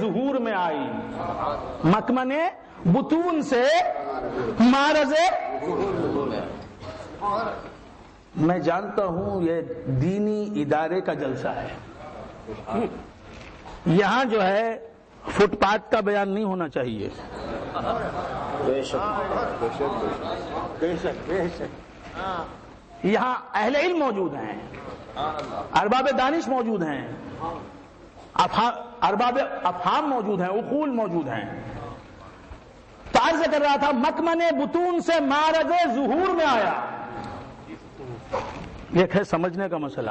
ظہور میں آئی، مکمن بطون سے معرض میں جانتا ہوں یہ دینی ادارے کا جلسہ ہے، یہاں جو ہے فٹ پاتھ کا بیان نہیں ہونا چاہیے۔ یہاں اہل علم موجود ہیں، ارباب دانش موجود ہیں، ارباب افہام موجود ہیں، عقول موجود ہیں۔ تو عرض کر رہا تھا مکمن بطون سے معرض ظہور میں آیا، ایک ہے سمجھنے کا مسئلہ،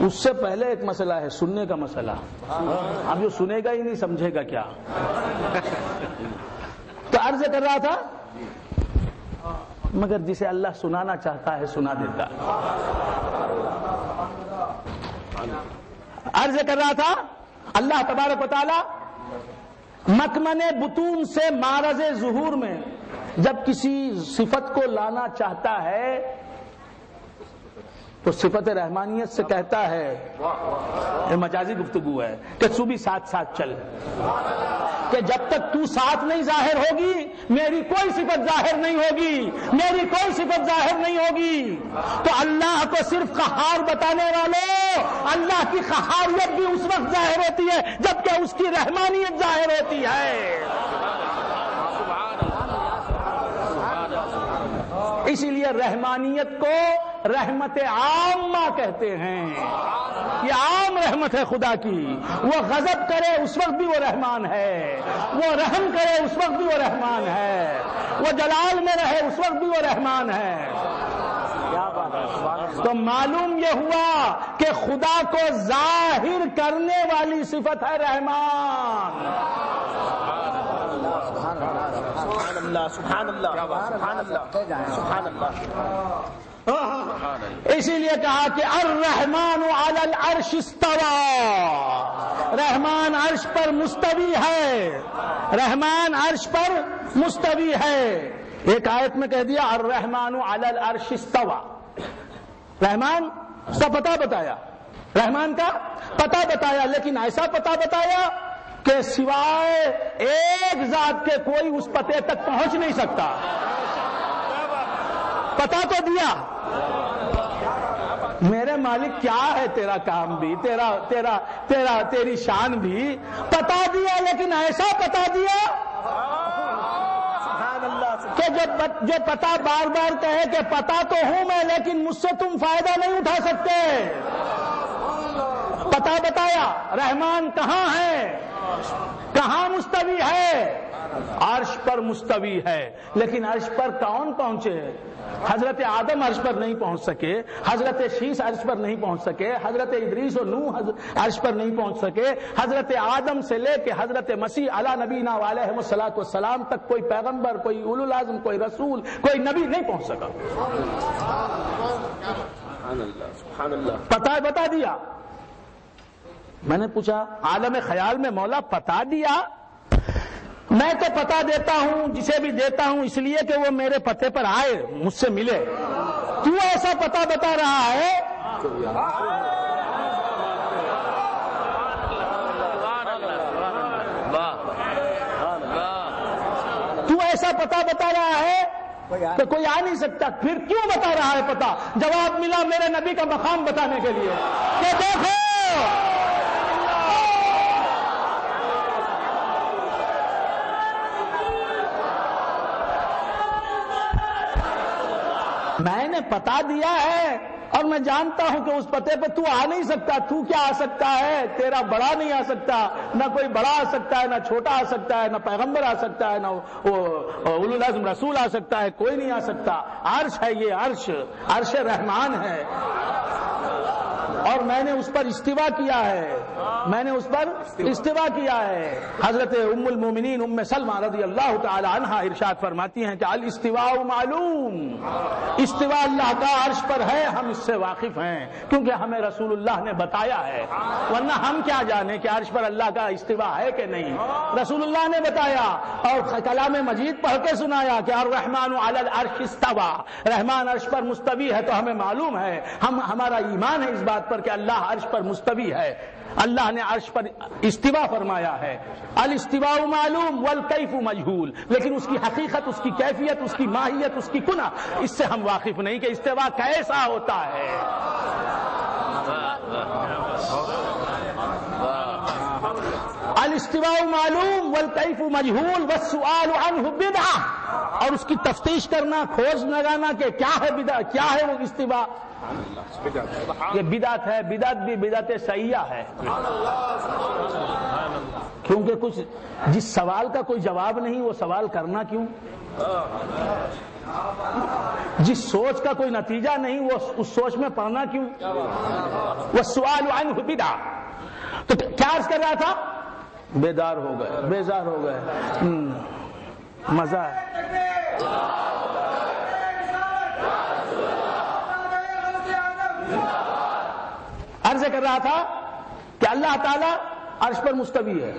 اس سے پہلے ایک مسئلہ ہے سننے کا مسئلہ۔ اب جو سنے گا ہی نہیں سمجھے گا کیا؟ تو عرض کر رہا تھا مگر جسے اللہ سنانا چاہتا ہے سنا دیتا ہے۔ عرض کر رہا تھا اللہ تبارک و تعالی مکمن بطون سے معرض ظہور میں جب کسی صفت کو لانا چاہتا ہے تو صفت رحمانیت سے کہتا ہے، یہ مجازی گفتگو ہے کہ تو بھی ساتھ ساتھ چل، کہ جب تک تو ساتھ نہیں ظاہر ہوگی میری کوئی صفت ظاہر نہیں ہوگی، میری کوئی صفت ظاہر نہیں ہوگی۔ تو اللہ کو صرف قہار بتانے والوں، اللہ کی قہاریت بھی اس وقت ظاہر ہوتی ہے جبکہ اس کی رحمانیت ظاہر ہوتی ہے۔ اسی لیے رحمانیت کو رحمت عامہ کہتے ہیں، یہ عام رحمت ہے خدا کی، وہ غضب کرے اس وقت بھی وہ رحمان ہے، وہ رحم کرے اس وقت بھی وہ رحمان ہے، وہ جلال میں رہے اس وقت بھی وہ رحمان ہے۔ تو معلوم یہ ہوا کہ خدا کو ظاہر کرنے والی صفت ہے رحمان۔ سبحان اللہ سبحان اللہ سبحان اللہ۔ اسی لیے کہا کہ الرحمن علی العرش استوى، رحمان عرش پر مستوی ہے، رحمان عرش پر مستوی ہے۔ ایک آیت میں کہہ دیا الرحمن علی العرش استوى، رحمان کا پتہ بتایا، رحمان کا پتہ بتایا، لیکن ایسا پتہ بتایا کہ سوائے ایک ذات کے کوئی اس پتے تک پہنچ نہیں سکتا۔ پتہ تو دیا میرے مالک کیا ہے تیرا کام بھی، تیری شان بھی، پتہ دیا لیکن ایسا پتہ دیا کہ جو پتہ بار بار کہے کہ پتہ تو ہوں میں لیکن مجھ سے تم فائدہ نہیں اٹھا سکتے۔ پتہ بتایا رحمان کہاں ہے، کہاں مستوی ہے، عرش پر مستوی ہے، لیکن عرش پر کون پہنچے؟ حضرت آدم عرش پر نہیں پہنچ سکے، حضرت شیس عرش پر نہیں پہنچ سکے، حضرت ادریس و نوح عرش پر نہیں پہنچ سکے، حضرت آدم سے لے کے حضرت مسیح علی نبینا علیہ الصلوۃ والسلام تک کوئی پیغمبر، کوئی اولو العزم، کوئی رسول، کوئی نبی نہیں پہنچ سکا۔ پتہ بتا دیا۔ میں نے پوچھا عالم خیال میں مولا پتا دیا؟ میں تو پتا دیتا ہوں جسے بھی دیتا ہوں اس لیے کہ وہ میرے پتے پر آئے، مجھ سے ملے، تو ایسا پتا بتا رہا ہے؟ تو ایسا پتا بتا رہا ہے کہ کوئی آ نہیں سکتا، پھر کیوں بتا رہا ہے پتا؟ جواب ملا میرے نبی کا مقام بتانے کے لیے کہ دیکھو میں نے پتا دیا ہے اور میں جانتا ہوں کہ اس پتے پہ تو آ نہیں سکتا، تو کیا آ سکتا ہے؟ تیرا بڑا نہیں آ سکتا، نہ کوئی بڑا آ سکتا ہے، نہ چھوٹا آ سکتا ہے، نہ پیغمبر آ سکتا ہے، نہ اولو العزم رسول آ سکتا ہے، کوئی نہیں آ سکتا۔ عرش ہے یہ، عرش رحمان ہے، اور میں نے اس پر استوا کیا ہے، میں نے اس پر استوا کیا ہے۔ حضرت ام المومنین ام سلمہ رضی اللہ تعالی عنہ ارشاد فرماتی ہیں کہ الاستواء معلوم، استوا اللہ کا عرش پر ہے، ہم اس سے واقف ہیں کیونکہ ہمیں رسول اللہ نے بتایا ہے، ورنہ ہم کیا جانے کہ عرش پر اللہ کا استوا ہے کہ نہیں۔ رسول اللہ نے بتایا اور کلام مجید پڑھ کے سنایا کہ الرحمن علی العرش استوى، رحمان عرش پر مستوی ہے، تو ہمیں معلوم ہے، ہمارا ایمان ہے اس بات پر کہ اللہ عرش پر مستوی ہے۔ اللہ نے عرش پر استوا فرمایا ہے. الاستواء معلوم والکیف مجہول، لیکن اس کی حقیقت، اس کی کیفیت، اس کی ماہیت، اس کی کنہ، اس سے ہم واقف نہیں کہ استوا کیسا ہوتا ہے. الاستواء معلوم والکیف مجہول والسؤال عنہ بدعہ، اور اس کی تفتیش کرنا، کھوج لگانا کہ کیا ہے بدعت، کیا ہے وہ استوا، یہ بدعت ہے. بدعت بھی بدعت سیئہ ہے، کیونکہ کچھ جس سوال کا کوئی جواب نہیں وہ سوال کرنا کیوں، جس سوچ کا کوئی نتیجہ نہیں وہ اس سوچ میں پڑنا کیوں. والسؤال عنہ بدعہ. تو کیا عرض کر رہا تھا؟ بیدار ہو گئے، بیزار ہو گئے. مزہ ہے. عرض کر رہا تھا کہ اللہ تعالیٰ عرش پر مستوی ہے،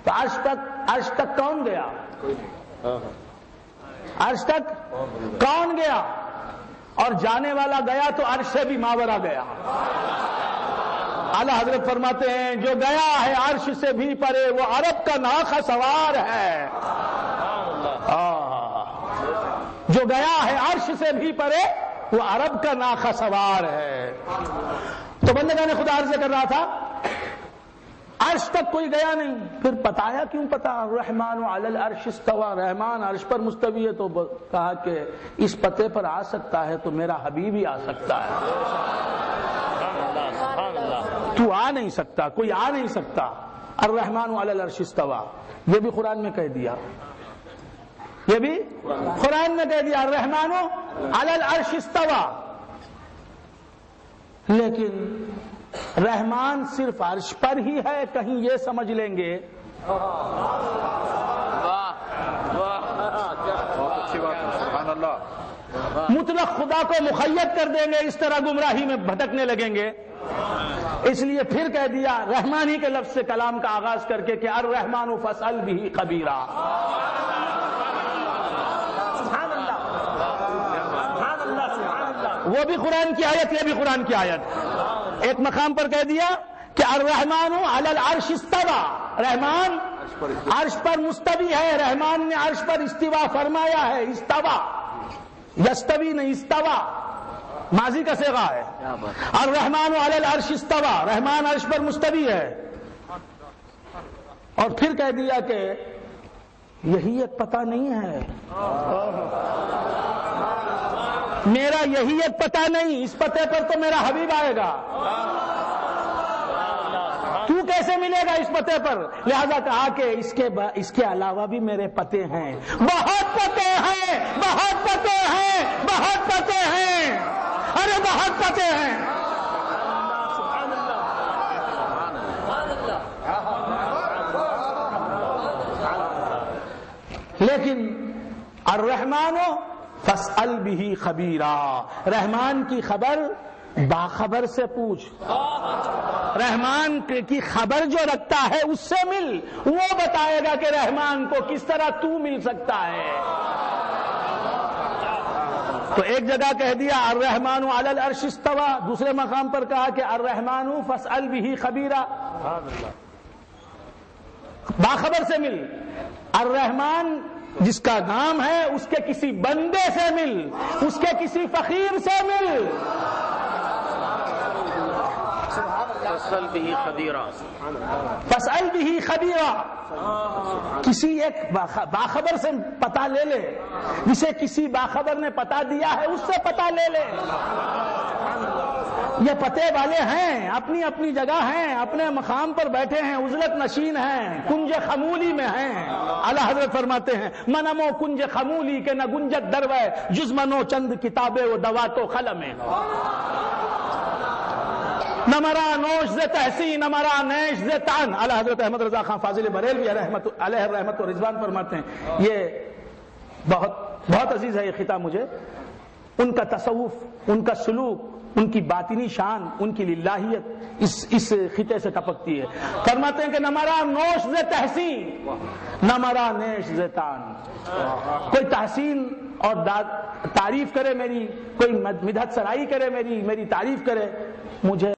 تو عرش تک کون گیا؟ عرش تک کون گیا؟ اور جانے والا گیا تو عرش سے بھی ماورا گیا. اعلیٰ حضرت فرماتے ہیں جو گیا ہے عرش سے بھی پرے وہ عرب کا ناخہ سوار ہے. جو گیا ہے عرش سے بھی پرے وہ عرب کا ناخہ سوار ہے. تو بندگان خدا عرض کر رہا تھا عرش تک کوئی گیا نہیں، پھر بتایا کیوں پتا. الرحمن علی العرش استوى، رحمان عرش پر مستوی ہے، تو کہا کہ اس پتے پر آ سکتا ہے تو میرا حبیب ہی آ سکتا ہے. تو آ نہیں سکتا، کوئی آ نہیں سکتا. الرحمن علی العرش استوى، یہ بھی قرآن میں کہہ دیا، یہ بھی قرآن میں کہہ دیا الرحمن علی العرش استوى. لیکن رحمان صرف عرش پر ہی ہے، کہیں یہ سمجھ لیں گے مطلق خدا کو مقید کر دیں گے، اس طرح گمراہی میں بھٹکنے لگیں گے. اس لیے پھر کہہ دیا رحمان ہی کے لفظ سے کلام کا آغاز کر کے کہ الرحمن فاسأل به خبیرا. وہ بھی قرآن کی آیت، یہ بھی قرآن کی آیت. ایک مقام پر کہہ دیا کہ الرحمن علی العرش استوى، رحمان عرش پر مستوی ہے، رحمان نے عرش پر استوا فرمایا ہے. استوا، یستوی نہیں، استوا ماضی کا صیغہ ہے. الرحمن علی العرش استوى، رحمان عرش پر مستوی ہے. اور پھر کہہ دیا کہ یہی ایک پتہ نہیں ہے، میرا یہی ایک پتہ نہیں، اس پتے پر تو میرا حبیب آئے گا. تو کیسے ملے گا اس پتے پر؟ لہذا کہا کہ اس کے علاوہ بھی میرے پتے ہیں، بہت پتے ہیں، بہت پتے ہیں، بہت پتے ہیں، ارے بہت پتے ہیں. لیکن الرحمن فاسأل به خبیرا، رحمان کی خبر باخبر سے پوچھ. رحمان کی خبر جو رکھتا ہے اس سے مل، وہ بتائے گا کہ رحمان کو کس طرح تو مل سکتا ہے. تو ایک جگہ کہہ دیا الرحمن علی العرش استوى، دوسرے مقام پر کہا کہ الرحمن فاسأل به خبیرا، باخبر سے مل. الرحمان جس کا نام ہے اس کے کسی بندے سے مل، اس کے کسی فقیر سے مل. فاسأل به خبیرا، فاسأل به خبیرا، کسی ایک باخبر سے پتہ لے لے، جسے کسی باخبر نے پتہ دیا ہے اس سے پتہ لے لے. یہ پتے والے ہیں، اپنی اپنی جگہ ہیں، اپنے مقام پر بیٹھے ہیں، عزلت نشین ہیں، کنج خمولی میں ہیں. اعلیٰ حضرت فرماتے ہیں منمو کنج خمولی کے نہ گنجت دروے، جز منو چند کتابیں و دوات و قلم. نہ مرا نوش ز تحسین، نہ مرا نیش ز تن. اعلیٰ حضرت احمد رضا خان فاضل بریلوی علیہ الرحمت و رضوان فرماتے ہیں، یہ بہت عزیز ہے یہ خطاب مجھے. ان کا تصوف، ان کا سلوک، ان کی باطنی شان، ان کی للہیت اس خطے سے ٹپکتی ہے. فرماتے ہیں کہ نہ مرا نوش ز تحسین، نہ مرا نیش ز تان. کوئی تحسین اور تعریف کرے میری، کوئی مدحت سرائی کرے میری تعریف کرے، مجھے